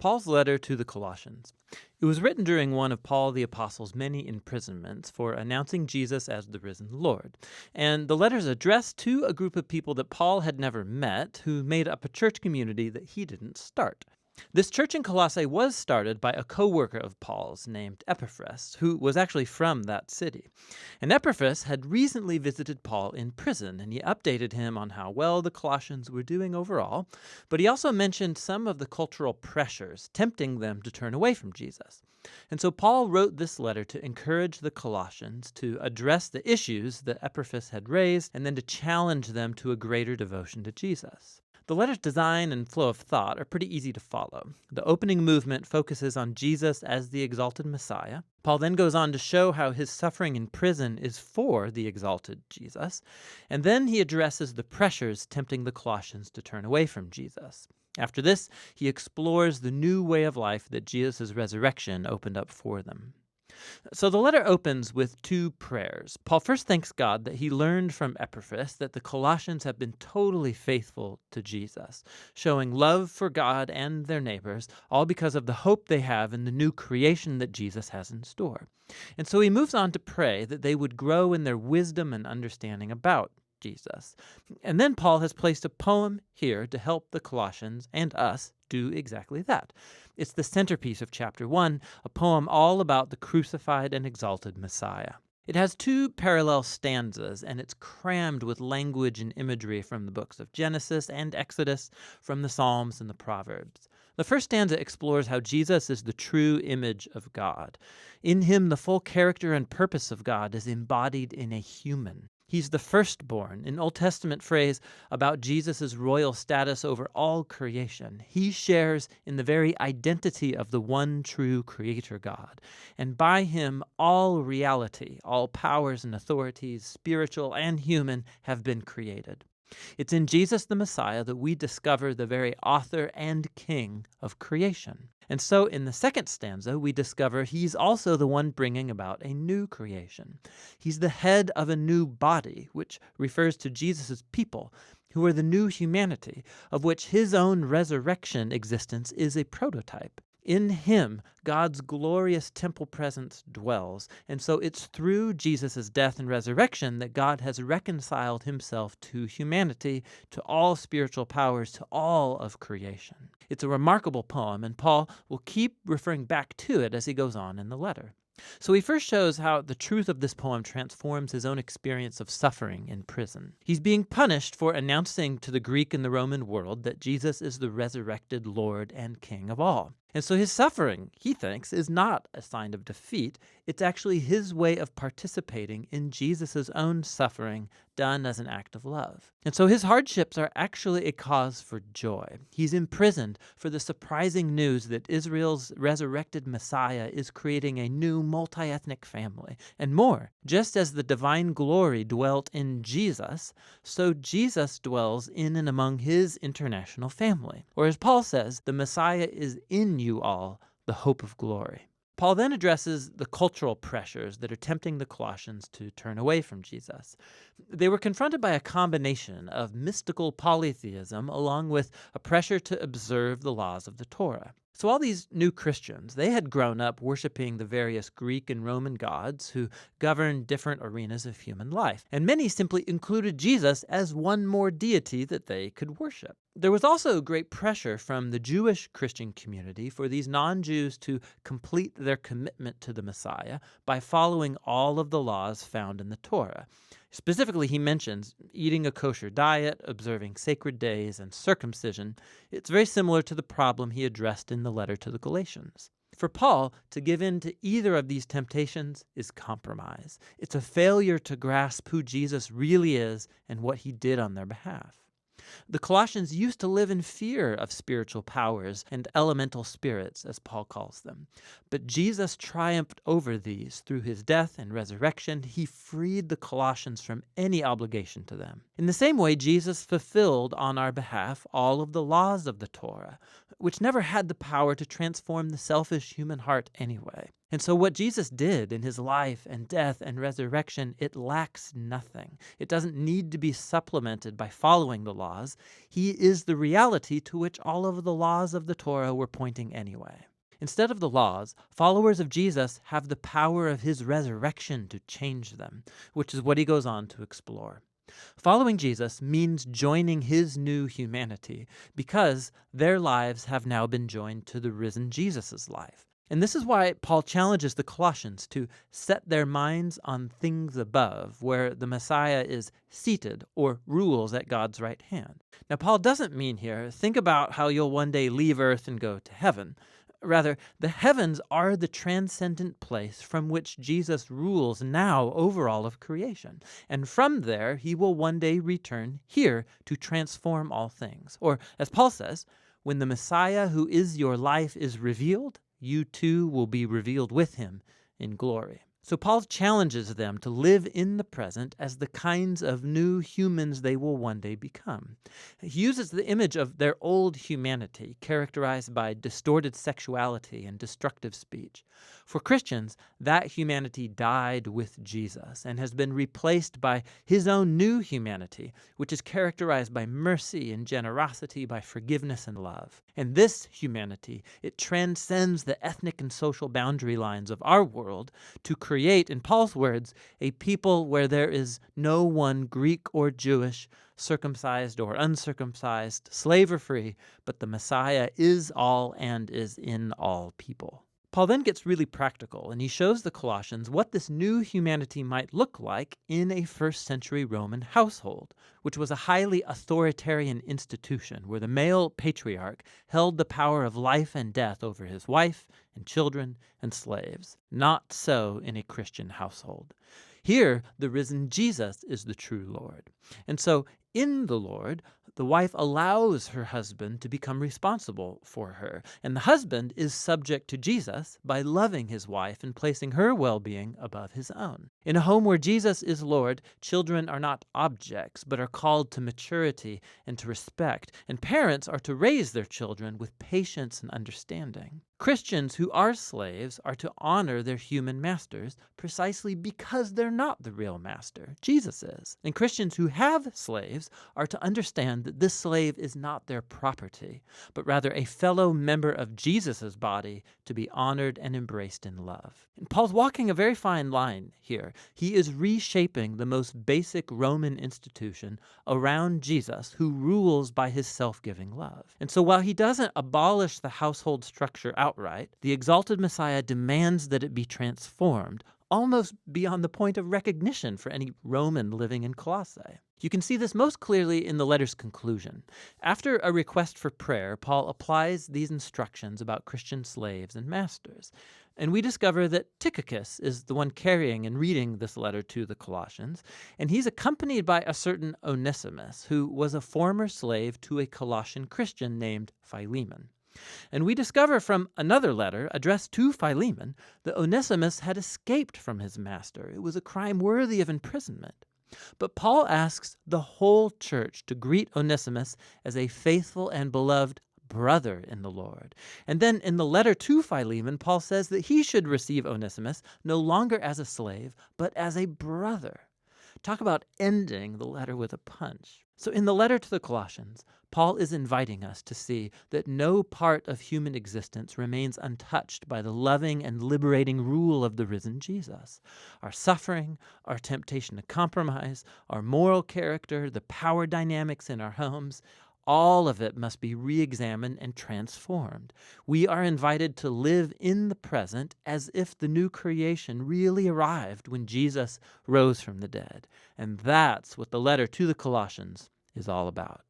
Paul's letter to the Colossians. It was written during one of Paul the Apostle's many imprisonments for announcing Jesus as the risen Lord. And the letter is addressed to a group of people that Paul had never met who made up a church community that he didn't start. This church in Colossae was started by a co-worker of Paul's named Epaphras, who was actually from that city. And Epaphras had recently visited Paul in prison, and he updated him on how well the Colossians were doing overall, but he also mentioned some of the cultural pressures tempting them to turn away from Jesus. And so Paul wrote this letter to encourage the Colossians to address the issues that Epaphras had raised, and then to challenge them to a greater devotion to Jesus. The letter's design and flow of thought are pretty easy to follow. The opening movement focuses on Jesus as the exalted Messiah. Paul then goes on to show how his suffering in prison is for the exalted Jesus. And then he addresses the pressures tempting the Colossians to turn away from Jesus. After this, he explores the new way of life that Jesus' resurrection opened up for them. So the letter opens with two prayers. Paul first thanks God that he learned from Epaphras that the Colossians have been totally faithful to Jesus, showing love for God and their neighbors, all because of the hope they have in the new creation that Jesus has in store. And so he moves on to pray that they would grow in their wisdom and understanding about Jesus. And then Paul has placed a poem here to help the Colossians and us do exactly that. It's the centerpiece of chapter 1, a poem all about the crucified and exalted Messiah. It has two parallel stanzas, and it's crammed with language and imagery from the books of Genesis and Exodus, from the Psalms and the Proverbs. The first stanza explores how Jesus is the true image of God. In him, the full character and purpose of God is embodied in a human. He's the firstborn, an Old Testament phrase about Jesus' royal status over all creation. He shares in the very identity of the one true Creator God. And by him, all reality, all powers and authorities, spiritual and human, have been created. It's in Jesus the Messiah that we discover the very author and king of creation. And so in the second stanza, we discover he's also the one bringing about a new creation. He's the head of a new body, which refers to Jesus' people, who are the new humanity, of which his own resurrection existence is a prototype. In him, God's glorious temple presence dwells, and so it's through Jesus' death and resurrection that God has reconciled himself to humanity, to all spiritual powers, to all of creation. It's a remarkable poem, and Paul will keep referring back to it as he goes on in the letter. So he first shows how the truth of this poem transforms his own experience of suffering in prison. He's being punished for announcing to the Greek and the Roman world that Jesus is the resurrected Lord and King of all. And so his suffering, he thinks, is not a sign of defeat. It's actually his way of participating in Jesus' own suffering done as an act of love. And so his hardships are actually a cause for joy. He's imprisoned for the surprising news that Israel's resurrected Messiah is creating a new multi-ethnic family. And more, just as the divine glory dwelt in Jesus, so Jesus dwells in and among his international family. Or as Paul says, the Messiah is in you all, the hope of glory. Paul then addresses the cultural pressures that are tempting the Colossians to turn away from Jesus. They were confronted by a combination of mystical polytheism along with a pressure to observe the laws of the Torah. So all these new Christians, they had grown up worshiping the various Greek and Roman gods who governed different arenas of human life. And many simply included Jesus as one more deity that they could worship. There was also great pressure from the Jewish Christian community for these non-Jews to complete their commitment to the Messiah by following all of the laws found in the Torah. Specifically, he mentions eating a kosher diet, observing sacred days, and circumcision. It's very similar to the problem he addressed in the letter to the Galatians. For Paul, to give in to either of these temptations is compromise. It's a failure to grasp who Jesus really is and what he did on their behalf. The Colossians used to live in fear of spiritual powers and elemental spirits, as Paul calls them. But Jesus triumphed over these through his death and resurrection. He freed the Colossians from any obligation to them. In the same way, Jesus fulfilled on our behalf all of the laws of the Torah. which never had the power to transform the selfish human heart anyway. And so what Jesus did in his life and death and resurrection, it lacks nothing. It doesn't need to be supplemented by following the laws. He is the reality to which all of the laws of the Torah were pointing anyway. Instead of the laws, followers of Jesus have the power of his resurrection to change them, which is what he goes on to explore. Following Jesus means joining his new humanity because their lives have now been joined to the risen Jesus' life. And this is why Paul challenges the Colossians to set their minds on things above, where the Messiah is seated or rules at God's right hand. Now, Paul doesn't mean here, think about how you'll one day leave earth and go to heaven. Rather, the heavens are the transcendent place from which Jesus rules now over all of creation. And from there, he will one day return here to transform all things. Or, as Paul says, when the Messiah who is your life is revealed, you too will be revealed with him in glory. So Paul challenges them to live in the present as the kinds of new humans they will one day become. He uses the image of their old humanity, characterized by distorted sexuality and destructive speech. For Christians, that humanity died with Jesus and has been replaced by his own new humanity, which is characterized by mercy and generosity, by forgiveness and love. And this humanity, it transcends the ethnic and social boundary lines of our world to create, in Paul's words, a people where there is no one Greek or Jewish, circumcised or uncircumcised, slave or free, but the Messiah is all and is in all people. Paul then gets really practical, and he shows the Colossians what this new humanity might look like in a first-century Roman household, which was a highly authoritarian institution where the male patriarch held the power of life and death over his wife and children and slaves. Not so in a Christian household. Here, the risen Jesus is the true Lord. And so, in the Lord, the wife allows her husband to become responsible for her, and the husband is subject to Jesus by loving his wife and placing her well-being above his own. In a home where Jesus is Lord, children are not objects, but are called to maturity and to respect, and parents are to raise their children with patience and understanding. Christians who are slaves are to honor their human masters precisely because they're not the real master. Jesus is. And Christians who have slaves are to understand that this slave is not their property, but rather a fellow member of Jesus' body to be honored and embraced in love. And Paul's walking a very fine line here. He is reshaping the most basic Roman institution around Jesus, who rules by his self-giving love. And so while he doesn't abolish the household structure outright, the exalted Messiah demands that it be transformed, almost beyond the point of recognition for any Roman living in Colossae. You can see this most clearly in the letter's conclusion. After a request for prayer, Paul applies these instructions about Christian slaves and masters. And we discover that Tychicus is the one carrying and reading this letter to the Colossians, and he's accompanied by a certain Onesimus, who was a former slave to a Colossian Christian named Philemon. And we discover from another letter addressed to Philemon that Onesimus had escaped from his master. It was a crime worthy of imprisonment. But Paul asks the whole church to greet Onesimus as a faithful and beloved brother in the Lord. And then in the letter to Philemon, Paul says that he should receive Onesimus no longer as a slave, but as a brother. Talk about ending the letter with a punch. So in the letter to the Colossians, Paul is inviting us to see that no part of human existence remains untouched by the loving and liberating rule of the risen Jesus. Our suffering, our temptation to compromise, our moral character, the power dynamics in our homes, all of it must be re-examined and transformed. We are invited to live in the present as if the new creation really arrived when Jesus rose from the dead. And that's what the letter to the Colossians is all about.